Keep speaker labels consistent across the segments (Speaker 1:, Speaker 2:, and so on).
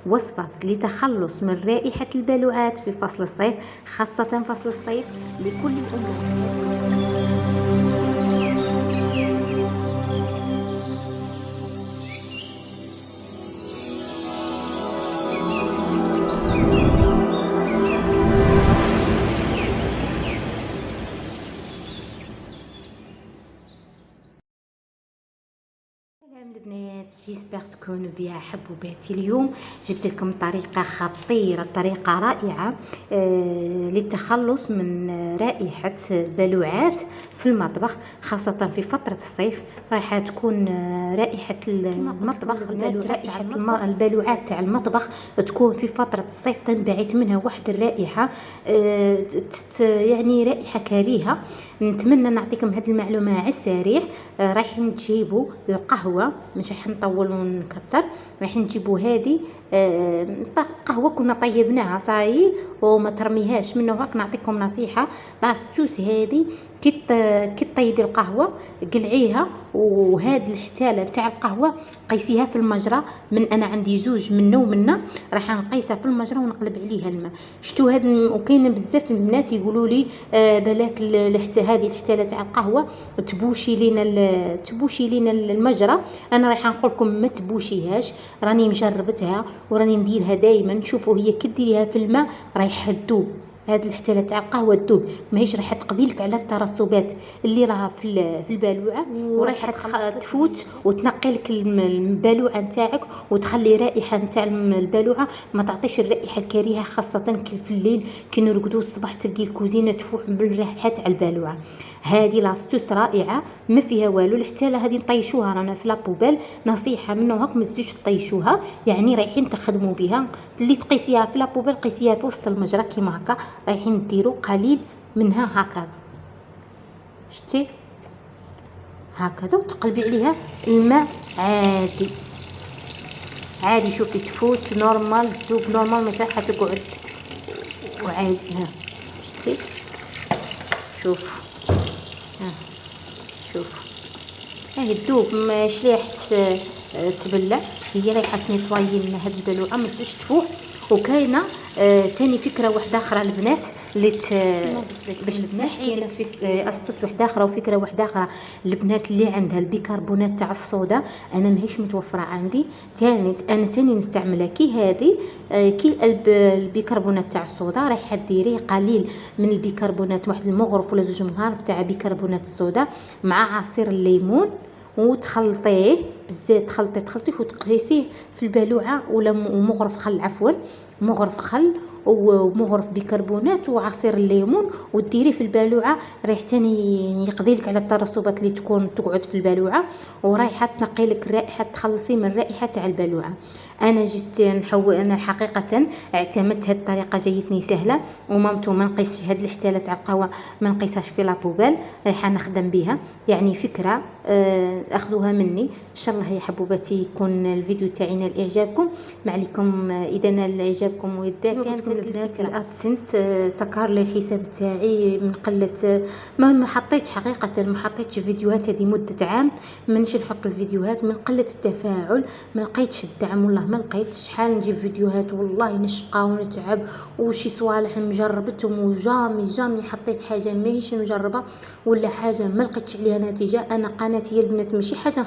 Speaker 1: وصفة لتخلص من رائحة البالوعات في فصل الصيف، خاصة فصل الصيف لكل الأمور. سلام البنات، جيسبر تكونوا بها حبوباتي. اليوم جبت لكم طريقه خطيره، طريقه رائعه للتخلص من رائحه البالوعات في المطبخ، خاصه في فتره الصيف. راح تكون رائحه المطبخ، رائحه البالوعات تاع المطبخ تكون في فتره الصيف تنبعث منها واحد الرائحه، يعني رائحه كريهه. نتمنى نعطيكم هذه المعلومه على السريع. رايحين تجيبوا القهوه، مش راح نطول ونكتر. راح نجيبوا هذه قهوه كنا طيبناها صاي وما ترميهاش منه. هاك نعطيكم نصيحه باستوس، هذه كي طيبي القهوه قلعيها، وهذه الحتاله تاع القهوه قيسيها في المجرى. انا عندي زوج منه ومنه، راح نقيسها في المجرى ونقلب عليها الماء. شفتوا هذا؟ وكاين بزاف من البنات يقولوا لي بلاك هذه الحتاله تاع القهوه تبوشي لينا المجرى. انا راح نقول لكم ما تبوشيهاش، راني مجربتها وراني نديرها دائما. شوفوا هي كي ديريها في الماء رايح تذوب، هذه الحتاله تاع القهوه تذوب، ماهيش راح تقضي لك على الترسبات اللي راها في البالوعه، وراح تفوت وتنقي لك البالوعه نتاعك وتخلي رائحه نتاع البالوعه ما تعطيش الرائحه الكريهه، خاصه في الليل كي نرقدوا الصباح تلقي الكوزينه تفوح بالريحه تاع البالوعه. هذه لاستوس رائعه ما فيها والو. الحتاله هذه نطيشوها رانا في لابوبال، نصيحه منه هاك ما تزيدوش تطيشوها، يعني رايحين تخدموا بها. اللي تقيسيها في لابوبال قيسيها في وسط المجرى كيما هكا، رايحين ديروا قليل منها هكذا، شتي هكذا، وتقلبي عليها الماء عادي عادي. شوفي تفوت نورمال، تذوب نورمال، مش راح تقعد وعادي. ها شتي، شوف شوف هاي تذوب، ماشي راح تبلع، هي رايحه نيطوايي لنا هاد البالوعه ما تزيدش تفوح. وكاينه تاني فكره واحده اخرى البنات اللي باش نحينا في اسطوس واحده اخرى وفكره واحده اخرى. البنات اللي عندها البيكربونات تاع الصودا، انا ماهيش متوفره عندي، انا تاني نستعملها كي هذه، كي البيكربونات تاع الصودا. راح ديريه قليل من البيكربونات، واحد المغرف ولا زوج مغارف تاع بيكربونات الصودا مع عصير الليمون، وتخلطيه بزاف، تخلطيه وتقيسيه في البالوعه، ولا مغرف خل، عفوا مغرف خل ومغرف بيكربونات وعصير الليمون، وديريه في البالوعه. رايح تاني يقضي لك على الترسبات اللي تكون تقعد في البالوعه، ورايحه تنقي لك الرائحه، تخلصي من الرائحه تاع البالوعه. انا جيت انا حقيقه اعتمدت هذه الطريقه، جايتني سهله ومامتو ما نقيسش هذه الحتاله تاع القهوه، ما نقيسهاش في لابوبال، رايحه نخدم بها. يعني فكره اخذوها مني. ان شاء الله يا حبوباتي يكون الفيديو تاعي نال اعجابكم. ما عليكم اذا نال اعجابكم واذا كانت البنات الادسنس سكر لي الحساب تاعي من قله ما حطيتش، حقيقه ما حطيتش فيديوهات هذه مده عام، مانيش نحط الفيديوهات من قله التفاعل، ما لقيتش الدعم، والله ما لقيت. شحال نجيب فيديوهات والله نشقى ونتعب، وشي صوالح مجربتهم وجامي حطيت حاجه ماهيش مجربه ولا حاجه ما لقيتش عليها نتيجه. انا قناتي يا البنات ماشي حاجه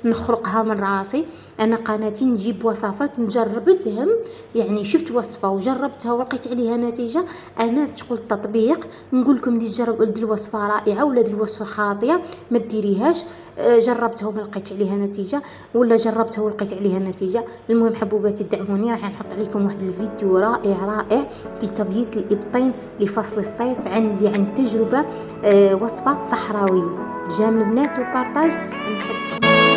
Speaker 1: نخرقها من راسي، انا قناتي نجيب وصفات نجربتهم، يعني شفت وصفه وجربتها ولقيت عليها نتيجه، انا تقول تطبيق نقول لكم دي جرب دي الوصفه رائعه ولا دي الوصفه خاطئه ما ديريهاش. جربتها وما لقيتش عليها نتيجه، ولا جربتها ولقيت عليها نتيجه. المهم حبوباتي دعموني، راح نحط عليكم واحد الفيديو رائع في تبييض الابطين لفصل الصيف، عندي عن تجربه، وصفه صحراويه. جام البنات وبارطاج نحب